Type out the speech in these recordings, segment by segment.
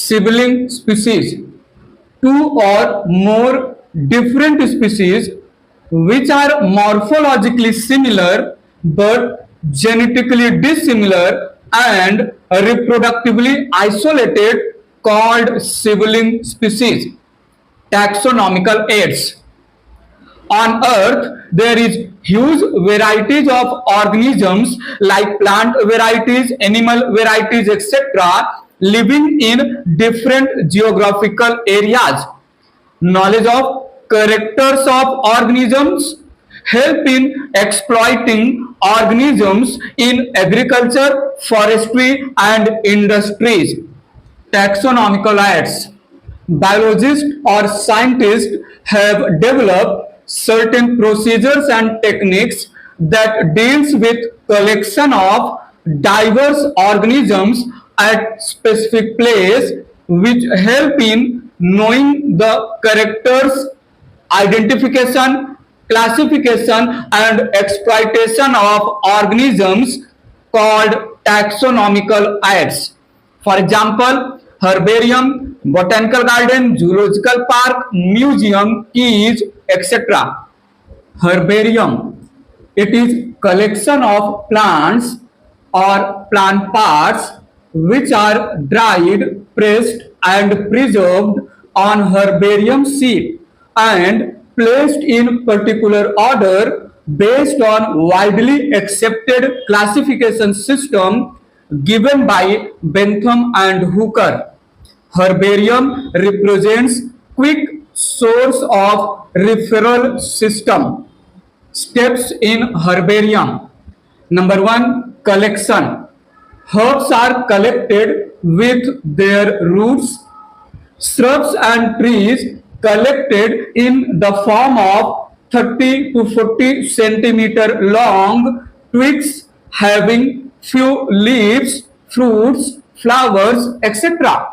sibling species, two or more different species which are morphologically similar but genetically dissimilar and reproductively isolated called sibling species. Taxonomical aids. On Earth, there is huge varieties of organisms like plant varieties, animal varieties, etc. living in different geographical areas. Knowledge of characters of organisms help in exploiting organisms in agriculture, forestry, and industries. Taxonomical aids. Biologists or scientists have developed certain procedures and techniques that deals with collection of diverse organisms at specific place which help in knowing the characters, identification, classification and exploitation of organisms called taxonomical aids. For example, herbarium, botanical garden, zoological park, museum, keys, etc. Herbarium. It is collection of plants or plant parts which are dried, pressed and preserved on herbarium sheet and placed in particular order based on widely accepted classification system given by Bentham and Hooker. Herbarium represents quick source of referral system. Steps in herbarium. Number one, collection. Herbs are collected with their roots. Shrubs and trees collected in the form of 30 to 40 centimeter long twigs having few leaves, fruits, flowers, etc.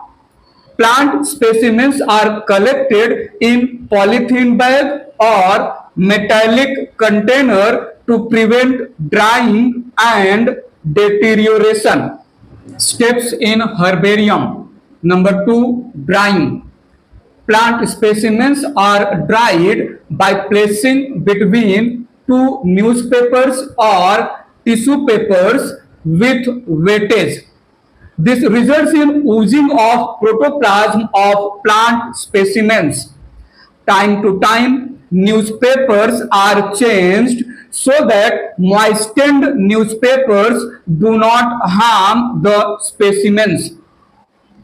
Plant specimens are collected in polythene bag or metallic container to prevent drying and deterioration. Steps in herbarium. Number two, drying. Plant specimens are dried by placing between two newspapers or tissue papers with weightage. This results in oozing of protoplasm of plant specimens. Time to time, newspapers are changed so that moistened newspapers do not harm the specimens.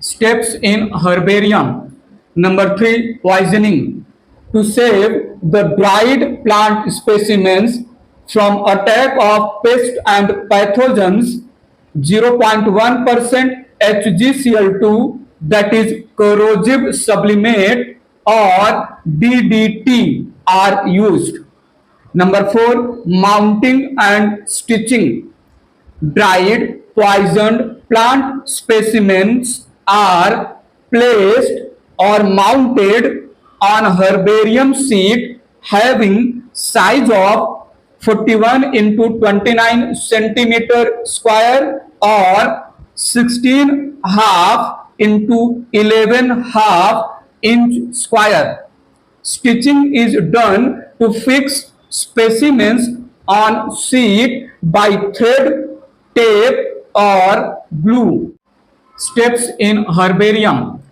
Steps in herbarium. Number three, poisoning. To save the dried plant specimens from attack of pests and pathogens, 0.1% HgCl2, that is corrosive sublimate, or DDT are used. Number four, mounting and stitching. Dried, poisoned plant specimens are placed or mounted on herbarium sheet having size of 41 into 29 centimeter square or 16 half into 11 half inch square. Stitching is done to fix specimens on sheet by thread, tape or glue. Steps in herbarium.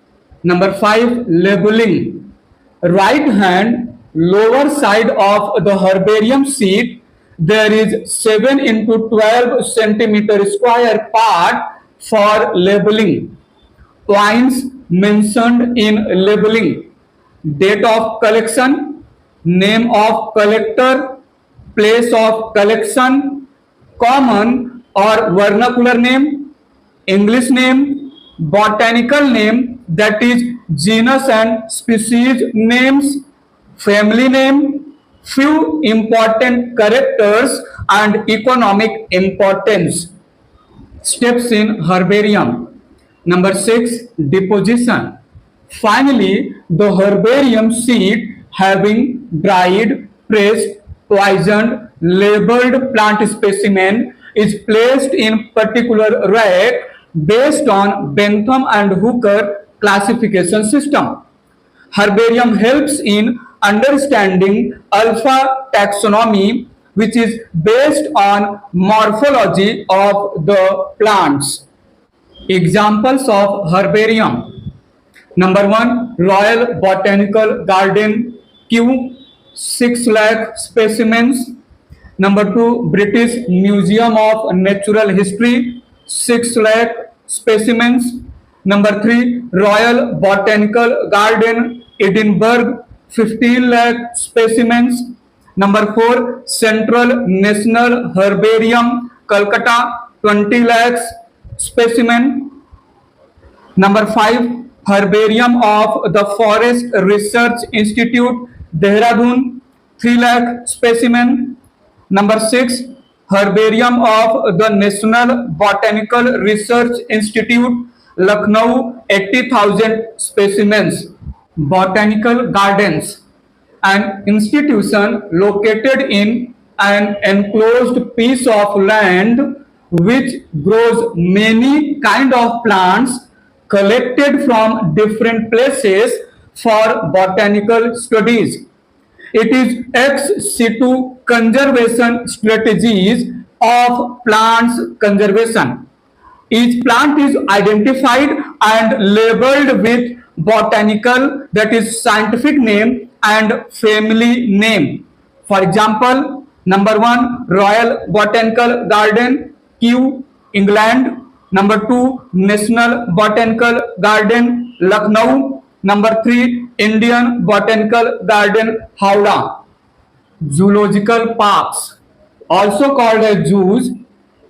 Number five, labeling. Right hand lower side of the herbarium sheet, there is 7 into 12 centimeter square part for labeling. Points mentioned in labeling: date of collection, name of collector, place of collection, common or vernacular name, English name, botanical name, that is genus and species names, family name, few important characters and economic importance. Steps in herbarium. Number six, deposition. Finally, the herbarium sheet having dried, pressed, poisoned, labeled plant specimen is placed in particular rack based on Bentham and Hooker classification system. Herbarium helps in understanding alpha taxonomy, which is based on morphology of the plants. Examples of herbarium. Number one, Royal Botanical Garden, Kew, 6 lakh specimens. Number two, British Museum of Natural History, 6 lakh specimens. Number three, Royal Botanical Garden, Edinburgh, 15 lakh specimens. Number four, Central National Herbarium, Calcutta, 20 lakhs specimen. Number five, Herbarium of the Forest Research Institute, Dehradun, 3 lakh specimen. Number six, Herbarium of the National Botanical Research Institute, Lucknow, 80,000 specimens. Botanical Gardens, an institution located in an enclosed piece of land which grows many kind of plants collected from different places for botanical studies. It is ex situ conservation strategies of plants conservation. Each plant is identified and labeled with botanical, that is scientific name, and family name. For example, number one, Royal Botanical Garden, Kew, England. Number two, National Botanical Garden, Lucknow. Number three, Indian Botanical Garden, Howrah. Zoological parks, also called as zoos,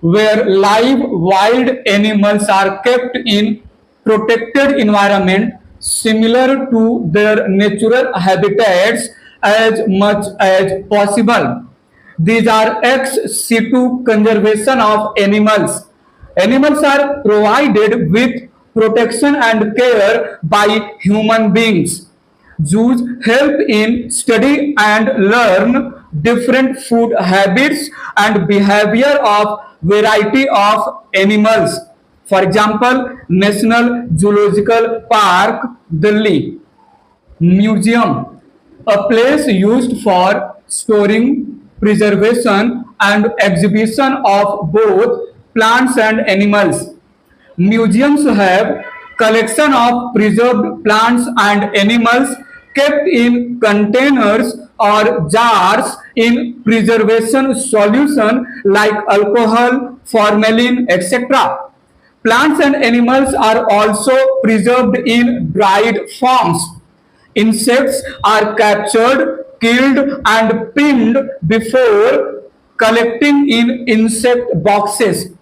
where live wild animals are kept in protected environment similar to their natural habitats as much as possible. These are ex situ conservation of animals. Animals are provided with protection and care by human beings. Zoos help in study and learn different food habits and behavior of variety of animals. For example, National Zoological Park, Delhi. Museum, a place used for storing, preservation, and exhibition of both plants and animals. Museums have collection of preserved plants and animals kept in containers or jars in preservation solution like alcohol, formalin, etc. Plants and animals are also preserved in dried forms. Insects are captured, killed, and pinned before collecting in insect boxes.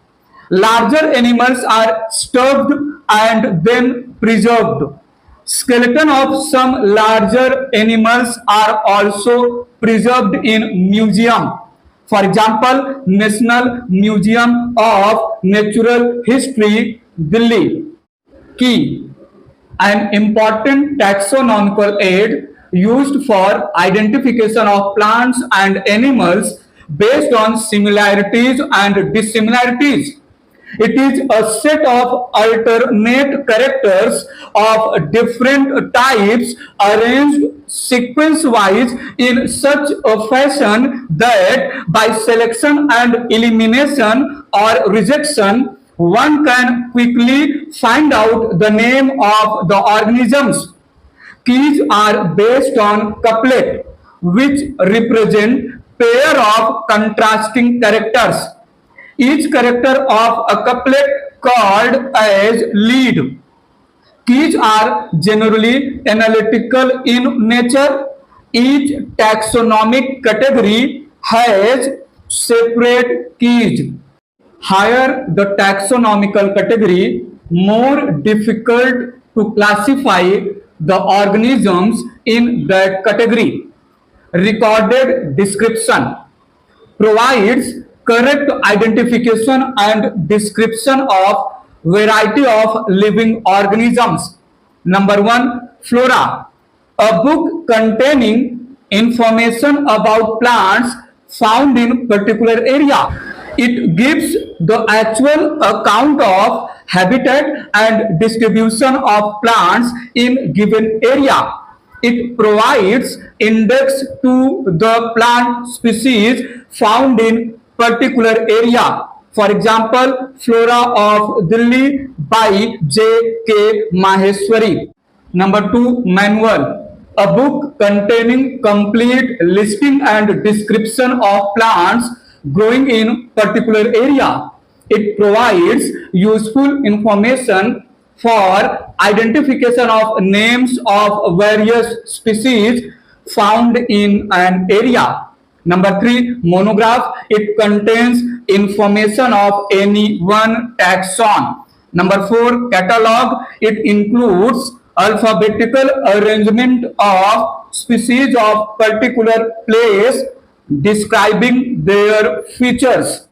Larger animals are stuffed and then preserved. Skeleton of some larger animals are also preserved in museum. For example, National Museum of Natural History, Delhi. Key, an important taxonomical aid used for identification of plants and animals based on similarities and dissimilarities. It is a set of alternate characters of different types arranged sequence-wise in such a fashion that by selection and elimination or rejection, one can quickly find out the name of the organisms. Keys are based on couplet, which represent pair of contrasting characters. Each character of a couplet called as lead. Keys are generally analytical in nature. Each taxonomic category has separate keys. Higher the taxonomical category, more difficult to classify the organisms in that category. Recorded description provides correct identification and description of variety of living organisms. Number one, flora, a book containing information about plants found in particular area. It gives the actual account of habitat and distribution of plants in given area. It provides index to the plant species found in particular area. For example, Flora of Delhi by J. K. Maheshwari. Number 2, manual. A book containing complete listing and description of plants growing in particular area. It provides useful information for identification of names of various species found in an area. Number 3, monograph. It contains information of any one taxon. Number 4, catalog. It includes alphabetical arrangement of species of particular place describing their features.